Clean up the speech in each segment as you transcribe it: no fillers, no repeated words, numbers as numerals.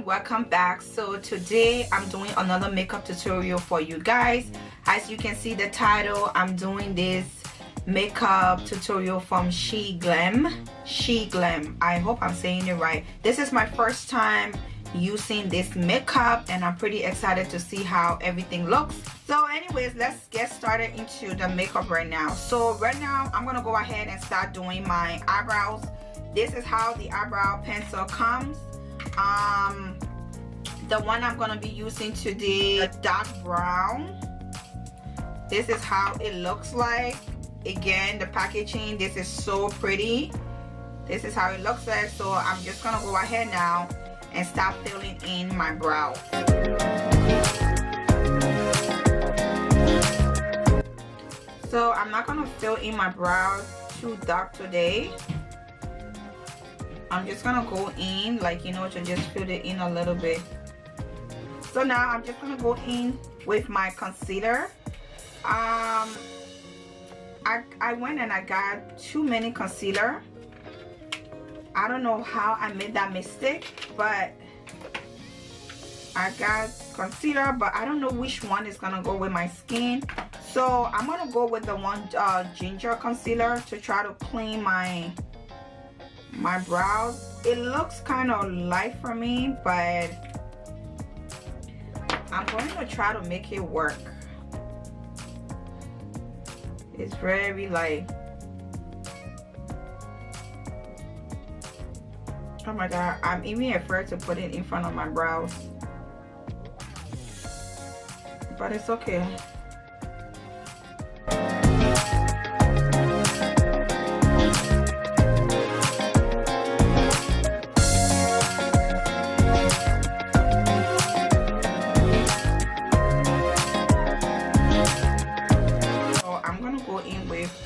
welcome back. So today I'm doing another makeup tutorial for you guys. As you can see the title, I'm doing this makeup tutorial from Sheglam. I hope I'm saying it right. This is my first time using this makeup and I'm pretty excited to see how everything looks. So anyways, let's get started into the makeup right now. So right now I'm gonna go ahead and start doing my eyebrows. This is how the eyebrow pencil comes. The one I'm gonna be using today, a dark brown. This is how it looks like. Again, the packaging, this is so pretty. This is how it looks like. So I'm just gonna go ahead now and start filling in my brows. So I'm not gonna fill in my brows too dark today. I'm just gonna go in, like, you know, to just fill it in a little bit. So now I'm just gonna go in with my concealer. I went and I got too many concealer. I don't know how I made that mistake, but I got concealer, but I don't know which one is gonna go with my skin. So I'm gonna go with the one ginger concealer to try to clean my brows. It looks kind of light for me, but I'm going to try to make it work. It's very light. Oh my god, I'm even afraid to put it in front of my brows, but it's okay.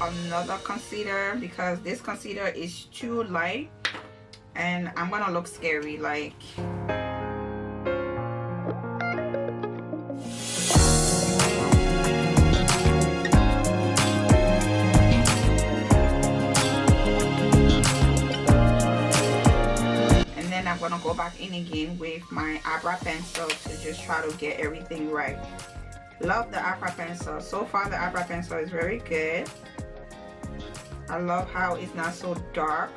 Another concealer because this concealer is too light and I'm gonna look scary, like. And then I'm gonna go back in again with my eyebrow pencil to just try to get everything right. Love the eyebrow pencil. So far the eyebrow pencil is very good. I love how it's not so dark.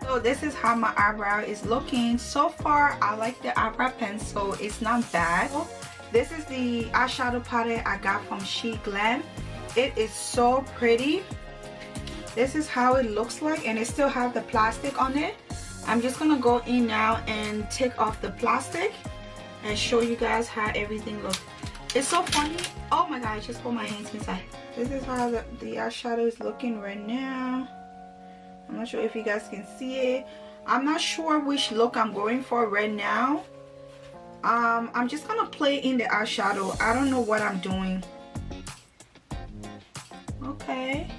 So this is how my eyebrow is looking. So far I like the eyebrow pencil. It's not bad. This is the eyeshadow palette I got from Sheglam. It is so pretty. This is how it looks like and it still have the plastic on it. I'm just gonna go in now and take off the plastic and show you guys how everything looks. It's so funny. Oh my god, I just put my hands inside. This is how the eyeshadow is looking right now. I'm not sure if you guys can see it. I'm not sure which look I'm going for right now. I'm just gonna play in the eyeshadow. I don't know what I'm doing. Okay.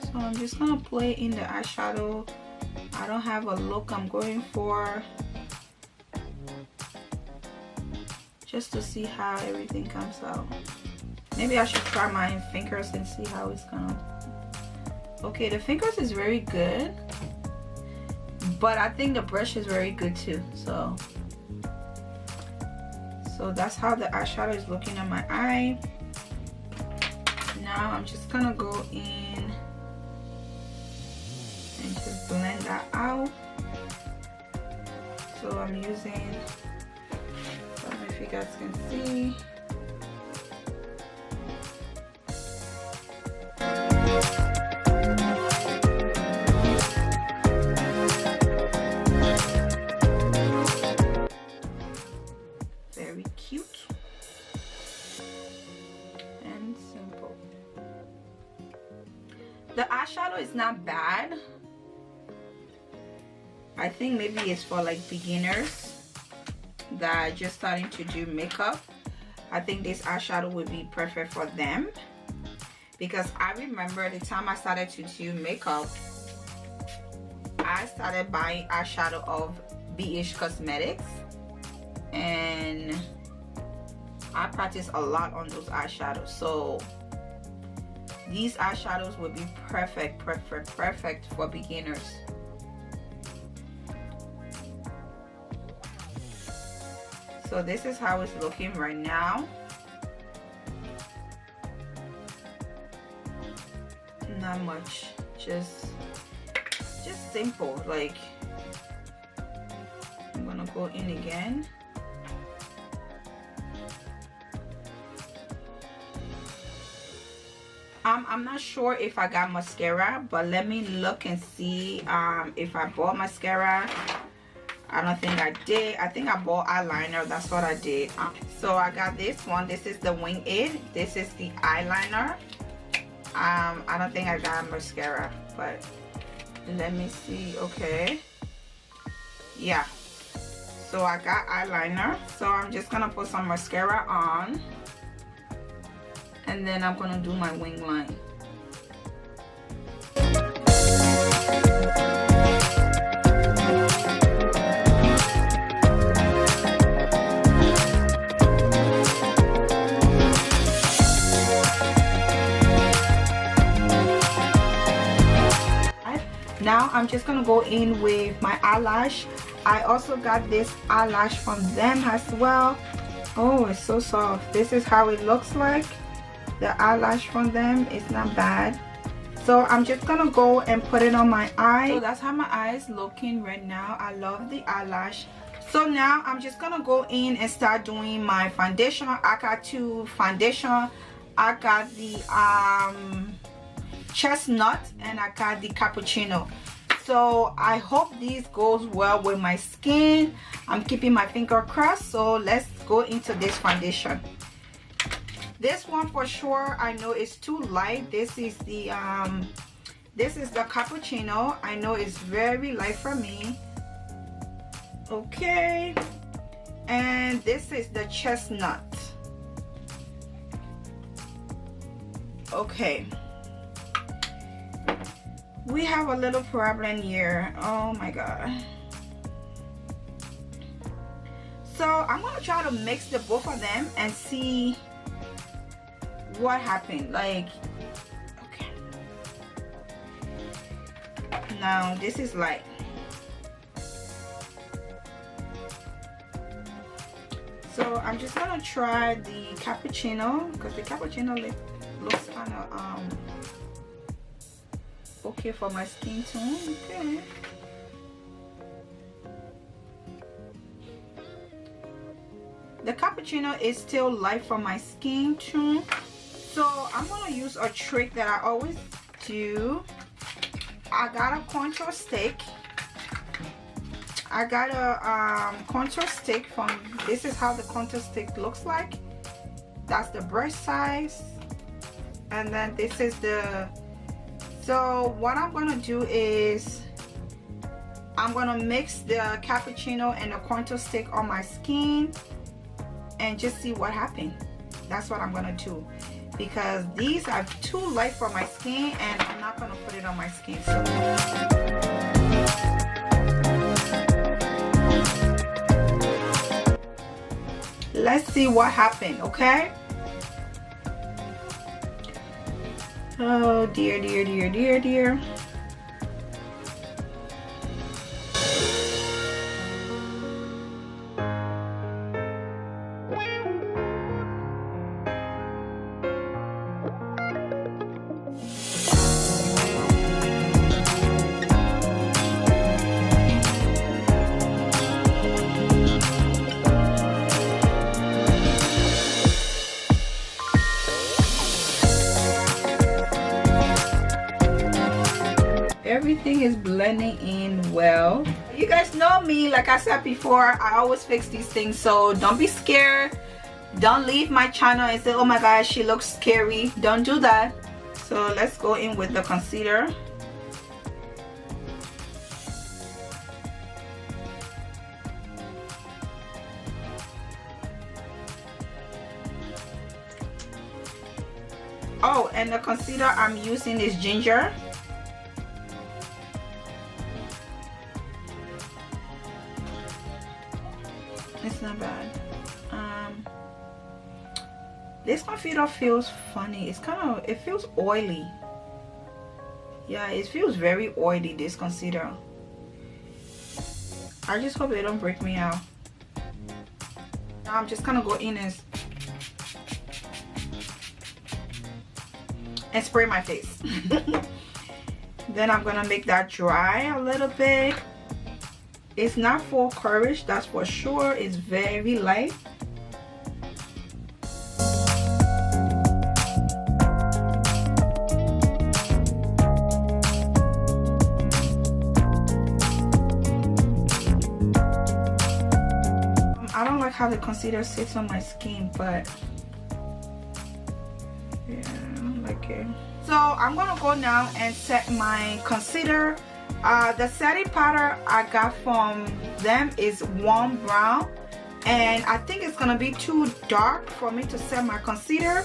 So I'm just gonna play in the eyeshadow. I don't have a look I'm going for. Just to see how everything comes out. Maybe I should try my fingers and see how it's gonna. Okay, the fingers is very good, but I think the brush is very good too. So that's how the eyeshadow is looking on my eye. Now I'm just gonna go in and just blend that out. So I'm using, I don't know if you guys can see. Very cute and simple. The eyeshadow is not bad. I think maybe it's for like beginners that are just starting to do makeup. I think this eyeshadow would be perfect for them, because I remember the time I started to do makeup, I started buying eyeshadow of BH Cosmetics and I practice a lot on those eyeshadows. So these eyeshadows would be perfect for beginners. So this is how it's looking right now. Not much, just simple. Like, I'm gonna go in again. I'm not sure if I got mascara, but let me look and see if I bought mascara. I don't think I did. I think I bought eyeliner. That's what I did. So I got this one. This is the Wing It. This is the eyeliner. I don't think I got mascara, but let me see. Okay, yeah, so I got eyeliner, so I'm just gonna put some mascara on, and then I'm gonna do my wing line. Now I'm just gonna go in with my eyelash. I also got this eyelash from them as well. Oh, it's so soft. This is how it looks like. The eyelash from them is not bad. So I'm just gonna go and put it on my eye. So that's how my eye is looking right now. I love the eyelash. So now I'm just gonna go in and start doing my foundation. I got two foundation. I got the chestnut and I got the cappuccino. So I hope this goes well with my skin. I'm keeping my finger crossed. So let's go into this foundation. This one for sure I know it's too light. This is the cappuccino. I know it's very light for me. Okay, and this is the chestnut. Okay, we have a little problem here. Oh my god. So I'm gonna try to mix the both of them and see what happened. Like, okay, now this is light. So I'm just gonna try the cappuccino because the cappuccino looks kind of okay for my skin tone. Okay, the cappuccino is still light for my skin tone. So I'm gonna use a trick that I always do. I got a contour stick. I got a contour stick from, this is how the contour stick looks like. That's the brush size. And then this is the, so what I'm gonna do is I'm gonna mix the cappuccino and the contour stick on my skin and just see what happened. That's what I'm gonna do, because these are too light for my skin and I'm not gonna put it on my skin. So let's see what happened. Okay, oh dear, dear, dear, dear, dear. Everything is blending in well. You guys know me, like I said before, I always fix these things, so don't be scared. Don't leave my channel and say, oh my gosh, she looks scary. Don't do that. So let's go in with the concealer. Oh, and the concealer I'm using is ginger. It's not bad. This concealer feels funny. It's kind of, it feels oily. Yeah, it feels very oily, this concealer. I just hope they don't break me out. Now I'm just gonna go in and spray my face. Then I'm gonna make that dry a little bit. It's not full coverage, that's for sure. It's very light. I don't like how the concealer sits on my skin, but yeah, I don't like it. So I'm gonna go now and set my concealer. The setting powder I got from them is warm brown, and I think it's gonna be too dark for me to set my concealer.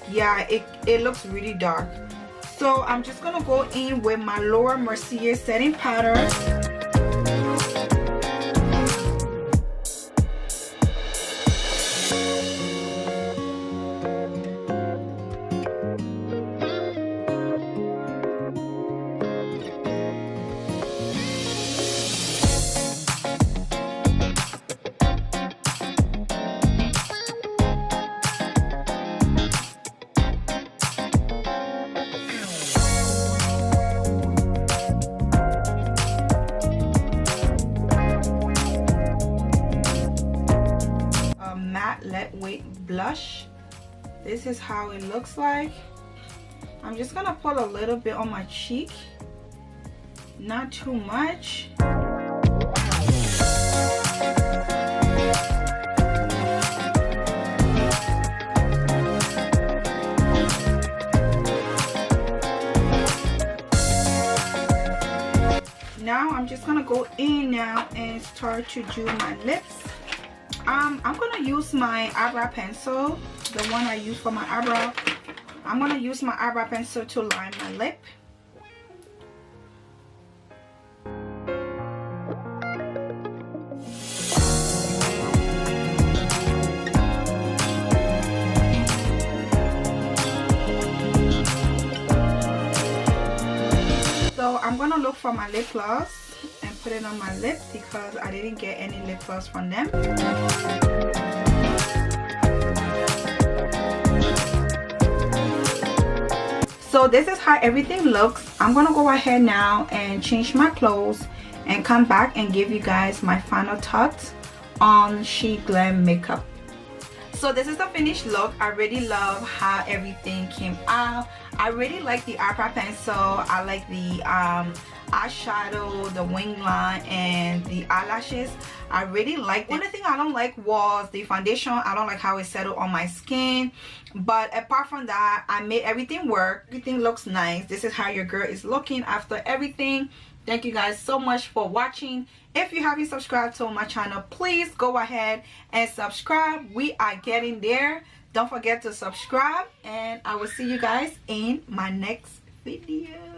Yeah, it looks really dark. So I'm just gonna go in with my Laura Mercier setting powder. Lightweight blush. This is how it looks like. I'm just gonna put a little bit on my cheek, not too much. Now I'm just gonna go in now and start to do my lips. I'm gonna use my eyebrow pencil, the one I use for my eyebrow. I'm gonna use my eyebrow pencil to line my lip. So I'm gonna look for my lip gloss and put it on my lip because I didn't get any lip gloss from them. So this is how everything looks. I'm gonna go ahead now and change my clothes and come back and give you guys my final thoughts on Sheglam makeup. So this is the finished look. I really love how everything came out. I really like the eyebrow pencil. I like the eyeshadow, the wing line, and the eyelashes. I really like it. The only thing I don't like was the foundation. I don't like how it settled on my skin. But apart from that, I made everything work. Everything looks nice. This is how your girl is looking after everything. Thank you guys so much for watching. If you haven't subscribed to my channel, please go ahead and subscribe. We are getting there. Don't forget to subscribe, and I will see you guys in my next video.